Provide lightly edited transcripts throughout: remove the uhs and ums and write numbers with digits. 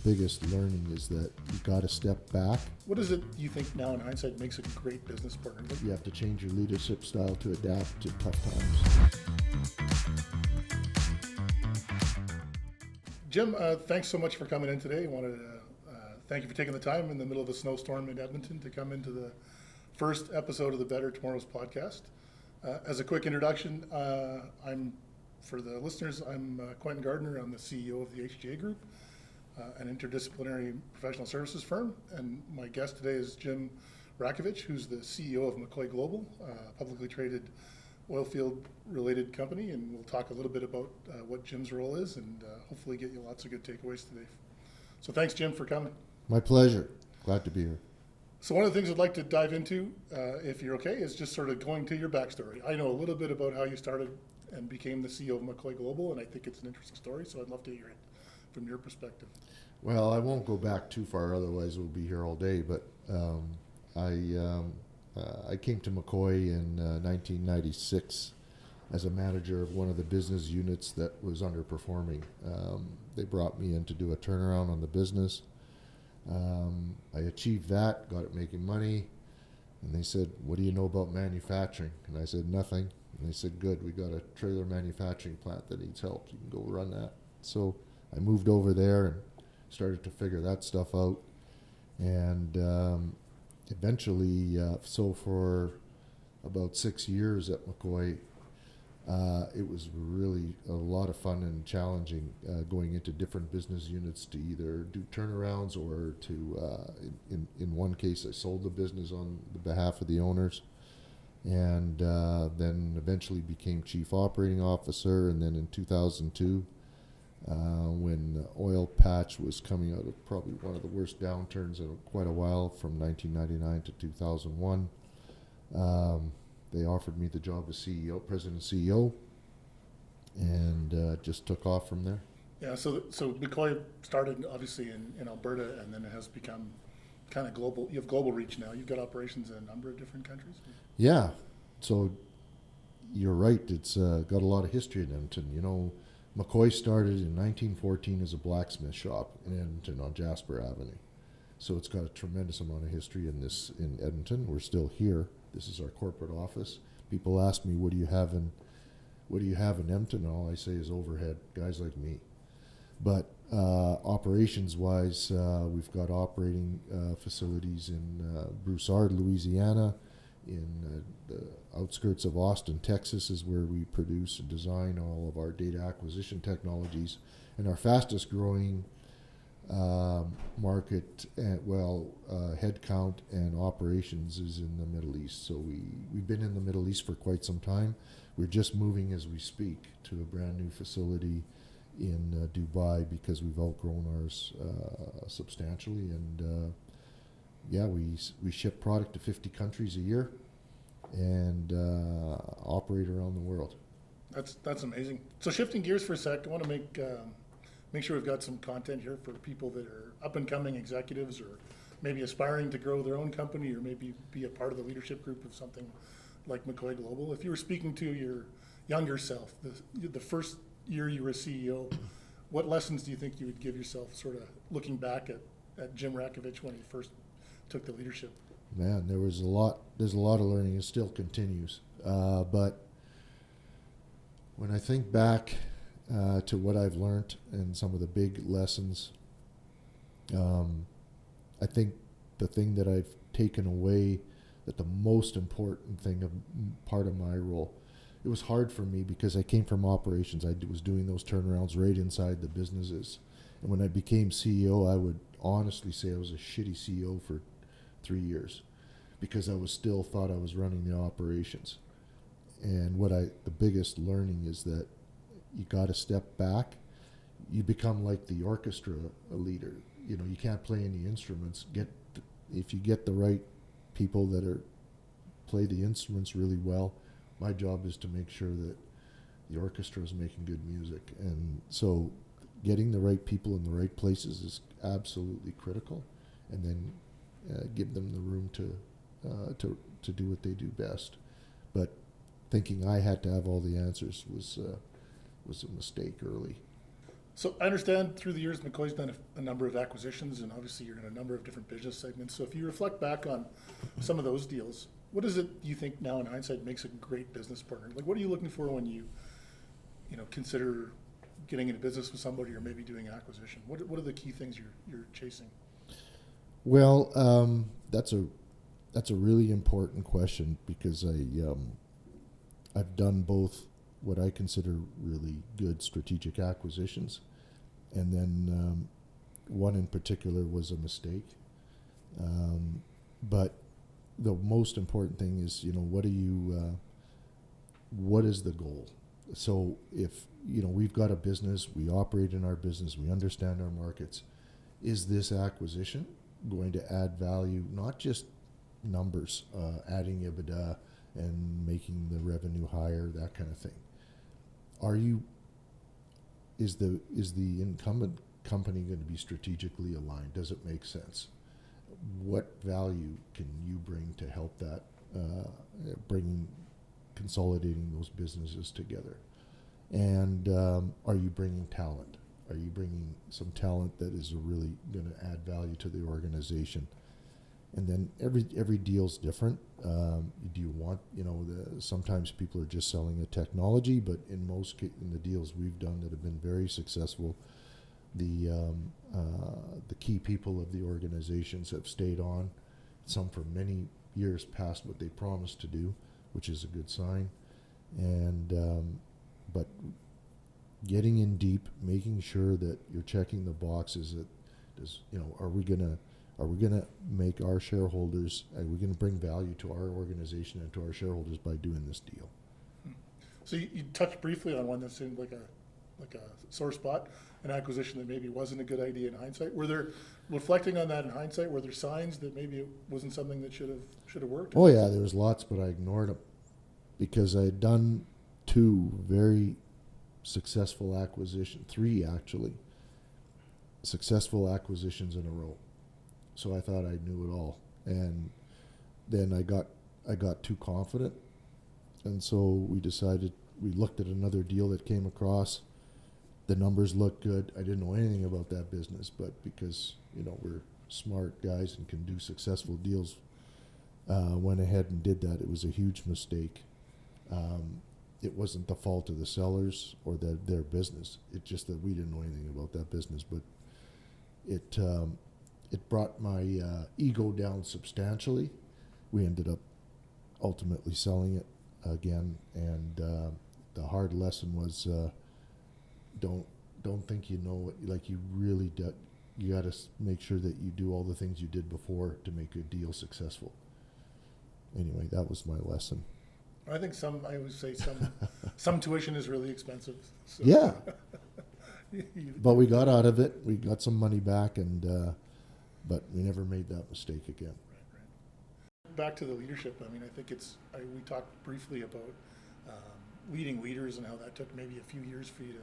biggest learning is that you got to step back. What is it you think now in hindsight makes a great business partner? You have to change your leadership style to adapt to tough times. Jim, thanks so much for coming in today. I wanted to thank you for taking the time in the middle of a snowstorm in Edmonton to come into the first episode of the Better Tomorrows podcast. As a quick introduction, for the listeners, I'm Quentin Gardiner. I'm the CEO of the HGA Group, an interdisciplinary professional services firm. And my guest today is Jim Rakievich, who's the CEO of McCoy Global, a publicly traded oil field related company. And we'll talk a little bit about what Jim's role is and hopefully get you lots of good takeaways today. So thanks, Jim, for coming. My pleasure. Glad to be here. So one of the things I'd like to dive into, if you're okay, is just sort of going to your backstory. I know a little bit about how you started and became the CEO of McCoy Global, and I think it's an interesting story, so I'd love to hear it from your perspective. Well, I won't go back too far, otherwise we'll be here all day, but I came to McCoy in 1996 as a manager of one of the business units that was underperforming. They brought me in to do a turnaround on the business. I achieved that, got it making money, and they said, "What do you know about manufacturing?" And I said, "Nothing." And they said, "Good, we got a trailer manufacturing plant that needs help. You can go run that." So I moved over there and started to figure that stuff out. And eventually, so for about 6 years at McCoy, it was really a lot of fun and challenging going into different business units to either do turnarounds or to, in one case, I sold the business on the behalf of the owners. And then eventually became chief operating officer. And then in 2002, when the oil patch was coming out of probably one of the worst downturns in quite a while, from 1999 to 2001, they offered me the job as CEO, president and CEO, and just took off from there. Yeah, so McCoy started obviously in Alberta, and then it has become kind of global. You have global reach now. You've got operations in a number of different countries. Yeah, so you're right. It's got a lot of history in Edmonton. You know, McCoy started in 1914 as a blacksmith shop in Edmonton on Jasper Avenue. So it's got a tremendous amount of history in Edmonton. We're still here. This is our corporate office. People ask me, what do you have in Edmonton? All I say is overhead, guys like me. But operations-wise, we've got operating facilities in Broussard, Louisiana. In the outskirts of Austin, Texas, is where we produce and design all of our data acquisition technologies. And our fastest-growing market, headcount and operations is in the Middle East. So we've been in the Middle East for quite some time. We're just moving as we speak to a brand new facility in Dubai because we've outgrown ours substantially, and we ship product to 50 countries a year and operate around the world. That's amazing. So shifting gears for a sec, I want to make sure we've got some content here for people that are up and coming executives, or maybe aspiring to grow their own company, or maybe be a part of the leadership group of something like McCoy Global. If you were speaking to your younger self, the first year you were CEO, what lessons do you think you would give yourself, sort of looking back at Jim Rakievich when he first took the leadership? Man, there's a lot of learning. It still continues. But when I think back to what I've learned and some of the big lessons, I think the thing that I've taken away, that the most important thing of part of my role, it was hard for me because I came from operations. I was doing those turnarounds right inside the businesses. And when I became CEO, I would honestly say I was a shitty CEO for 3 years because I was still thought I was running the operations. And the biggest learning is that you got to step back. You become like the orchestra leader. You know, you can't play any instruments. If you get the right people that play the instruments really well, my job is to make sure that the orchestra is making good music. And so getting the right people in the right places is absolutely critical, and then give them the room to do what they do best. But thinking I had to have all the answers was a mistake early. So I understand through the years, McCoy's done a number of acquisitions, and obviously you're in a number of different business segments. So if you reflect back on some of those deals, what is it you think now in hindsight makes a great business partner? Like, what are you looking for when you consider getting into business with somebody or maybe doing acquisition? What are the key things you're chasing? Well, that's a really important question because I've done both what I consider really good strategic acquisitions, and then one in particular was a mistake. But the most important thing is, what is the goal? So if, we've got a business, we operate in our business, we understand our markets, is this acquisition going to add value, not just numbers, adding EBITDA and making the revenue higher, that kind of thing? Is the incumbent company going to be strategically aligned? Does it make sense? What value can you bring to help that, consolidating those businesses together? And are you bringing talent? Are you bringing some talent that is really going to add value to the organization? And then every deal's different. Do you want, sometimes people are just selling a technology, but in the deals we've done that have been very successful, the key people of the organizations have stayed on, some for many years past what they promised to do, which is a good sign. And but getting in deep, making sure that you're checking the boxes that are we gonna make our shareholders, are we gonna bring value to our organization and to our shareholders by doing this deal? So you touched briefly on one that seemed like a sore spot, an acquisition that maybe wasn't a good idea in hindsight. Were there, reflecting on that in hindsight, were there signs that maybe it wasn't something that should have worked? Oh yeah, there was lots, but I ignored them because I had done two very successful acquisitions, three actually, successful acquisitions in a row. So I thought I knew it all, and then I got too confident, and so we looked at another deal that came across. The numbers looked good. I didn't know anything about that business, but because we're smart guys and can do successful deals, went ahead and did that. It was a huge mistake. It wasn't the fault of the sellers or their business. It's just that we didn't know anything about that business, but it brought my ego down substantially. We ended up ultimately selling it again, and the hard lesson was don't think you know it. Like, you really you got to make sure that you do all the things you did before to make a deal successful. Anyway, that was my lesson. I think I would say some tuition is really expensive. So. Yeah. But we got out of it. We got some money back, but we never made that mistake again. Right. Back to the leadership. I mean, I think we talked briefly about leading leaders and how that took maybe a few years for you to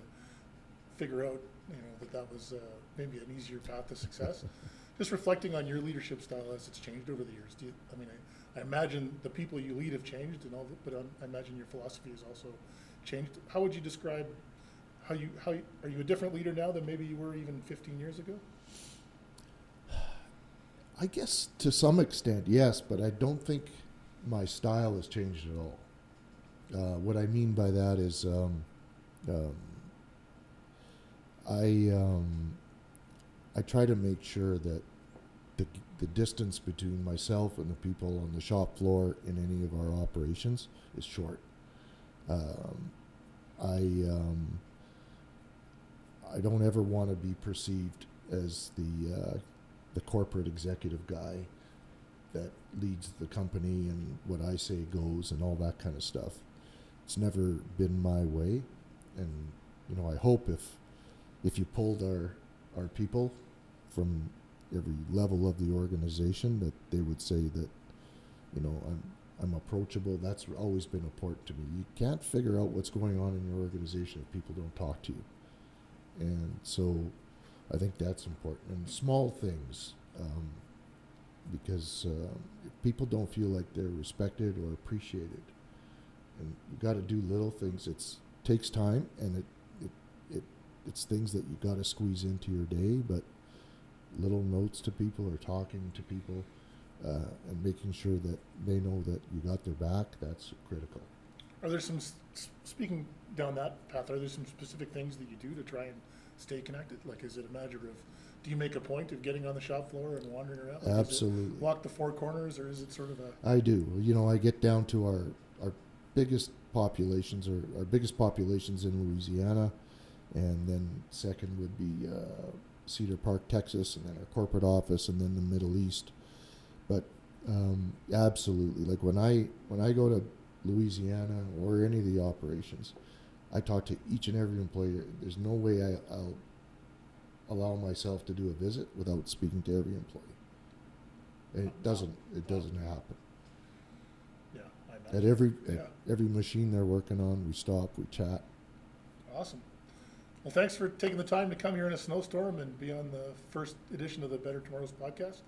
figure out, that was maybe an easier path to success. Just reflecting on your leadership style as it's changed over the years. I imagine the people you lead have changed and all that, but I imagine your philosophy has also changed. How would you describe are you a different leader now than maybe you were even 15 years ago? I guess to some extent, yes, but I don't think my style has changed at all. What I mean by that is I try to make sure that the distance between myself and the people on the shop floor in any of our operations is short. I don't ever want to be perceived as the corporate executive guy that leads the company and what I say goes and all that kind of stuff. It's never been my way, and I hope if you pulled our people from every level of the organization, that they would say that I'm approachable. That's always been important to me. You can't figure out what's going on in your organization if people don't talk to you, and so I think that's important. And small things, because if people don't feel like they're respected or appreciated, and you got to do little things. It takes time, and it's things that you got to squeeze into your day, but little notes to people or talking to people and making sure that they know that you got their back, that's critical. Are there some, speaking down that path, are there some specific things that you do to try and stay connected? Like, is it a matter of, do you make a point of getting on the shop floor and wandering around? Like, Absolutely. Is it walk the four corners, or is it sort of a... I do. You know, I get down to our biggest populations, or our biggest populations in Louisiana, and then second would be Cedar Park, Texas, and then our corporate office, and then the Middle East. But absolutely, like when I go to Louisiana or any of the operations, I talk to each and every employee. There's no way I'll allow myself to do a visit without speaking to every employee. And it doesn't happen. Yeah, I At imagine. every machine they're working on, we stop, we chat. Awesome. Well, thanks for taking the time to come here in a snowstorm and be on the first edition of the Better Tomorrows podcast.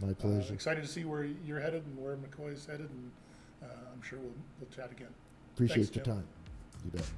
My pleasure. Excited to see where you're headed and where McCoy's headed, and I'm sure we'll chat again. Appreciate Thanks, your Jim. time. You bet.